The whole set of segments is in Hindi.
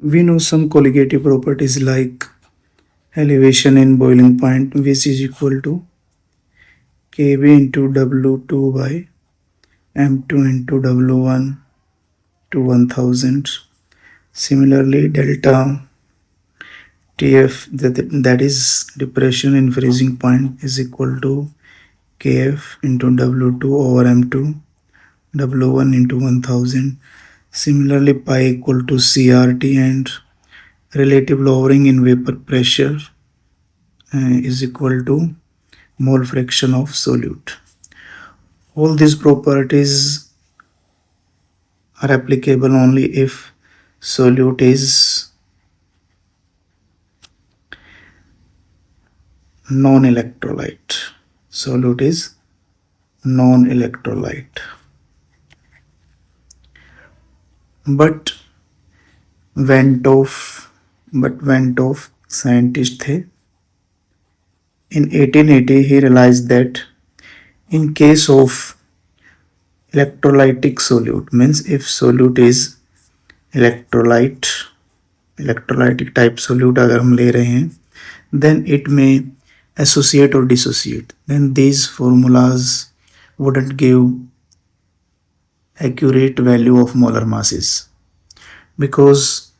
We know some colligative properties like elevation in boiling point, which is equal to Kb into W2 by M2 into W1 to 1000. Similarly, delta Tf, that is depression in freezing point, is equal to Kf into W2 over M2, W1 into 1000. Similarly, pi equal to CRT, and relative lowering in vapor pressure is equal to mole fraction of solute. All these properties are applicable only if solute is non-electrolyte. Solute is non-electrolyte. But Van 't Hoff scientist थे. In 1880 he realized that in case of electrolytic solute, means if solute is electrolytic type solute अगर हम ले रहे हैं, then it may associate or dissociate. Then these formulas wouldn't give accurate value of molar masses, because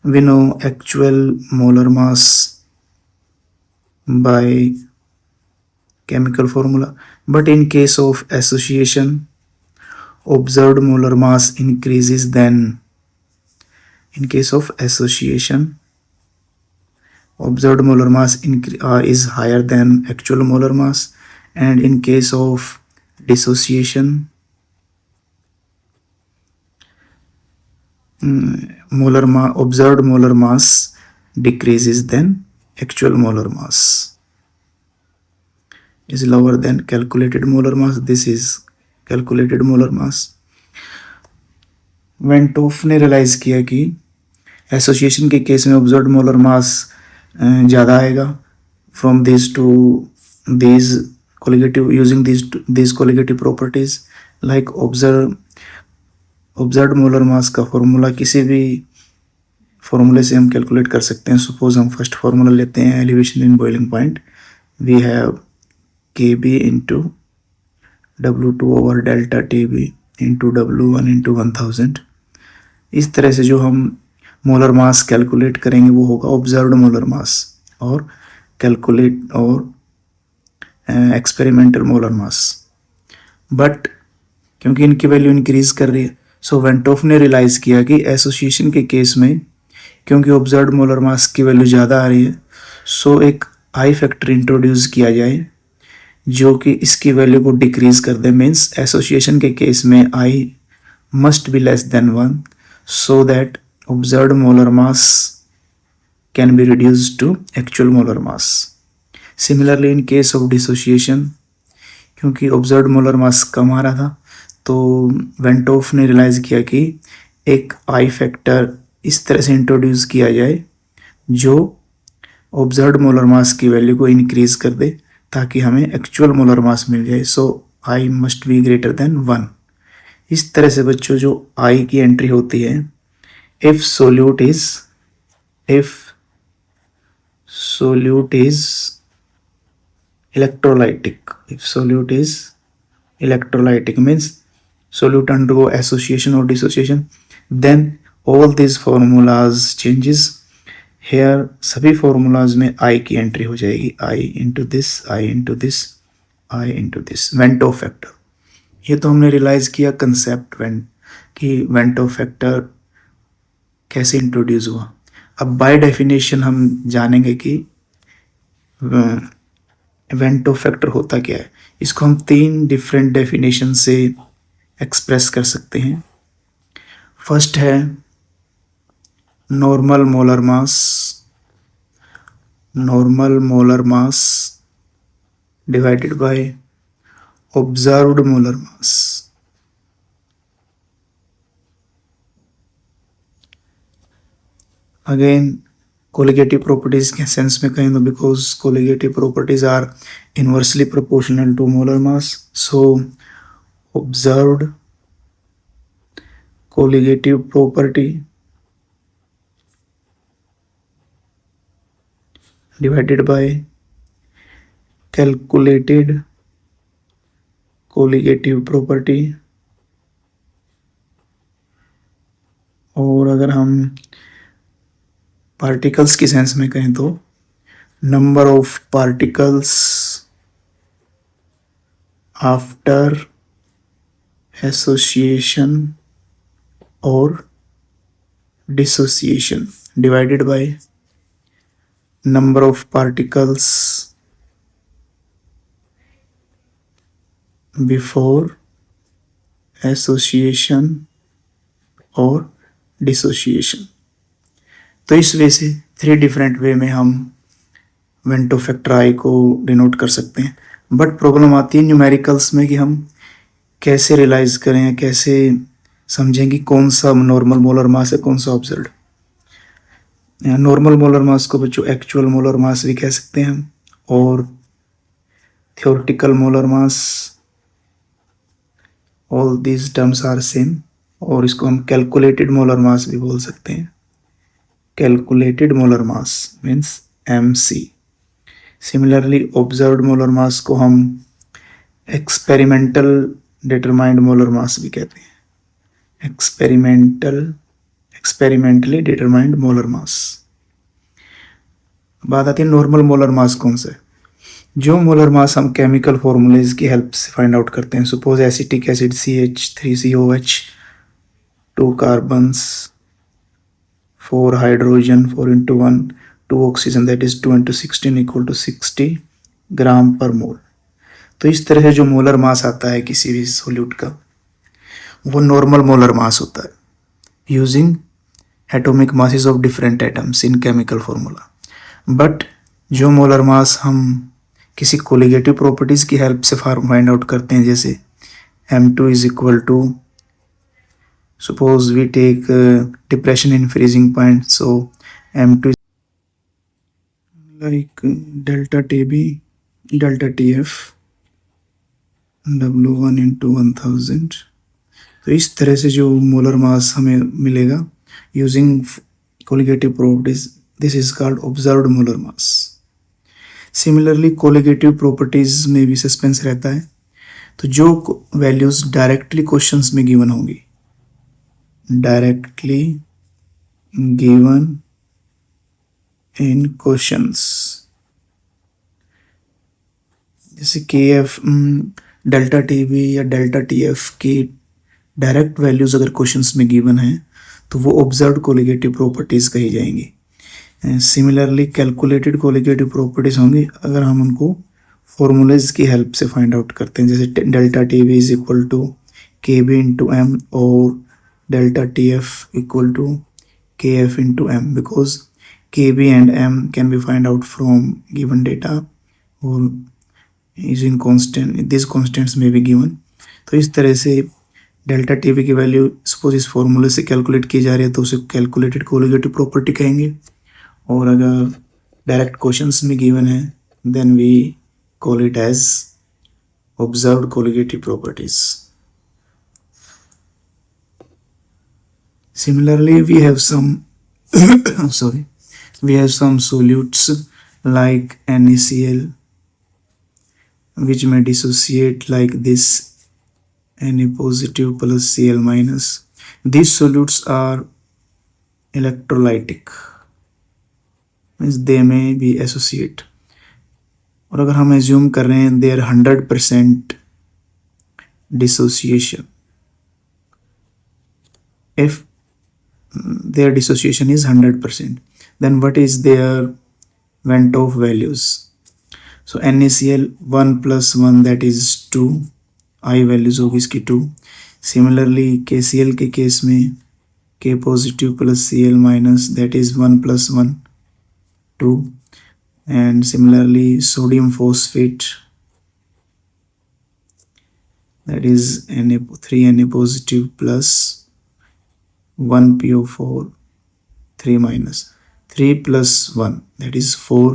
we know actual molar mass by chemical formula, but in case of association, observed molar mass increases. Then in case of association, observed molar mass is higher than actual molar mass, and in case of dissociation, observed molar mass decreases than actual molar mass, is lower than calculated molar mass. This is calculated molar mass. Van 't Hoff ने रियलाइज किया कि एसोसिएशन के केस में ऑब्जर्व्ड मोलर मास ज़्यादा आएगा from this two these colligative, using these colligative properties, like observed molar mass का फॉर्मूला किसी भी फॉर्मूले से हम कैलकुलेट कर सकते हैं. सपोज हम फर्स्ट फॉर्मूला लेते हैं elevation in boiling point. We have Kb into W2 over delta Tb into W1 into 1000. इस तरह से जो हम मोलर मास कैलकुलेट करेंगे वो होगा ऑब्जर्व्ड मोलर मास और कैलकुलेट और एक्सपेरिमेंटल मोलर मास. बट क्योंकि इनकी वैल्यू इंक्रीज कर रही है, सो वैन 't Hoff ने रियलाइज़ किया कि एसोसिएशन के केस में क्योंकि ऑब्जर्व्ड मोलर मास की वैल्यू ज़्यादा आ रही है, सो एक आई फैक्टर इंट्रोड्यूस किया जाए जो कि इसकी वैल्यू को डिक्रीज कर दे. मीन्स एसोसिएशन के केस में आई must be less than 1 so that observed molar mass can be reduced to actual molar mass. Similarly, in case of dissociation, क्योंकि observed molar mass कम आ रहा था, तो Van 't Hoff ने रियलाइज़ किया कि एक आई फैक्टर इस तरह से इंट्रोड्यूस किया जाए जो ऑब्जर्व्ड मोलर मास की वैल्यू को इंक्रीज कर दे ताकि हमें एक्चुअल मोलर मास मिल जाए. So i must be greater than 1. इस तरह से बच्चों जो आई की एंट्री होती है, if solute is electrolytic means solute undergo association और dissociation, then all this formulas changes. Here सभी फॉर्मूलाज में आई की एंट्री हो जाएगी. I into this, i into this, i into this. Van 't Hoff factor. ये तो हमने रियलाइज़ किया कंसेप्ट कि वैन 't Hoff फैक्टर कैसे इंट्रोड्यूस हुआ. अब बाय डेफिनेशन हम जानेंगे कि वैन 't Hoff फैक्टर होता क्या है. इसको हम 3 डिफरेंट डेफिनेशन से एक्सप्रेस कर सकते हैं. फर्स्ट है normal molar mass divided by observed molar mass. Again, colligative properties के सेंस में कहें तो because colligative properties are inversely proportional to molar mass, so observed colligative property divided by calculated colligative property। और अगर हम पार्टिकल्स की सेंस में कहें तो number of particles after association और dissociation divided by number of particles before association और डिसोसिएशन। तो इस वे से 3 डिफरेंट वे में हम वेंटो फैक्टर आई को डिनोट कर सकते हैं। बट प्रॉब्लम आती है न्यूमेरिकल्स में कि हम कैसे रियलाइज करें, कैसे समझें कि कौन सा नॉर्मल मोलर मास है, कौन सा ऑब्जर्व्ड। नॉर्मल मोलर मास को बच्चों एक्चुअल मोलर मास भी कह सकते हैं हम, और theoretical molar mass, all these terms are same. और इसको हम कैलकुलेटेड मोलर मास भी बोल सकते हैं। Calculated molar mass means MC। Similarly observed molar mass को हम एक्सपेरिमेंटल डिटरमाइंड मोलर मास भी कहते हैं। Experimentally determined molar mass. बात आती है नॉर्मल मोलर मास कौन सा है। जो मोलर मास हम केमिकल फॉर्मूलेज की हेल्प से फाइंड आउट करते हैं। Suppose acetic acid CH3COH, 2 carbons, 4 hydrogen, 4 into 1, 2 oxygen, that is 2 into 16 equal to 60 ग्राम पर मोल। तो इस तरह से जो मोलर मास आता है किसी भी सोल्यूट का, वो नॉर्मल मोलर मास होता है using atomic masses of different atoms in chemical formula. But जो मोलर मास हम किसी कोलिगेटिव प्रॉपर्टीज की हेल्प से फाइंड आउट करते हैं, जैसे M2 is equal to, suppose we take depression in freezing point, so M2 is like delta TB delta TF W1 into 1000। तो इस तरह से जो मोलर मास हमें मिलेगा using colligative properties, this is called observed molar mass. Similarly colligative properties में भी सस्पेंस रहता है। तो जो वैल्यूज डायरेक्टली क्वेश्चंस में गिवन होंगी, डायरेक्टली गिवन इन क्वेश्चंस, जैसे KF डेल्टा TB या डेल्टा TF की डायरेक्ट वैल्यूज अगर क्वेश्चंस में गिवन है तो वो ऑब्जर्व्ड कोलिगेटिव प्रॉपर्टीज कही जाएंगी। सिमिलरली कैलकुलेटेड कोलिगेटिव प्रॉपर्टीज होंगी अगर हम उनको फॉर्मूलेज की हेल्प से फाइंड आउट करते हैं, जैसे delta TB is equal to KB into M और delta TF equal to KF into M, because KB and M can be find out from given data और यूजिंग कॉन्स्टेंट, दिस कॉन्स्टेंट्स में भी गिवन। तो इस तरह से डेल्टा TB की वैल्यू सपोज इस फॉर्मूले से कैलकुलेट की जा रही है तो उसे कैलकुलेटेड कोलिगेटिव प्रॉपर्टी कहेंगे, और अगर डायरेक्ट क्वेश्चंस में गिवन है then we call it as observed colligative properties. Similarly, we have some we have some solutes like NaCl which may dissociate like this, Na positive plus Cl minus. These solutes are electrolytic, means they may be associate। और अगर हम एज्यूम कर रहे हैं there 100% dissociation, if there dissociation is 100%, then what is there van't of values. So NaCl 1 + 1 that is 2, I values होगी इसकी 2। सिमिलरली KCl के केस में K positive plus Cl minus that is 1 + 1 2, and similarly sodium phosphate that is Na3 positive plus 1 PO4 3 minus 3 plus 1 that is 4।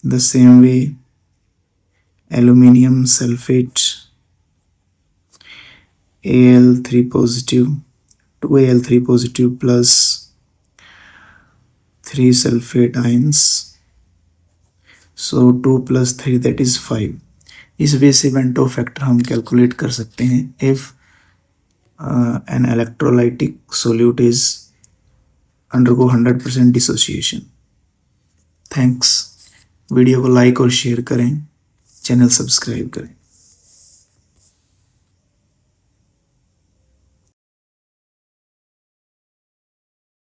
the same way aluminium sulfate Al3 positive, 2Al3 positive plus 3 sulfate ions, so 2 plus 3 that is 5. इस वे से वेंटो फैक्टर हम कैलकुलेट कर सकते हैं if an electrolytic solute is undergo 100% dissociation. Thanks. Video को लाइक और शेयर करें, चैनल सब्सक्राइब करें.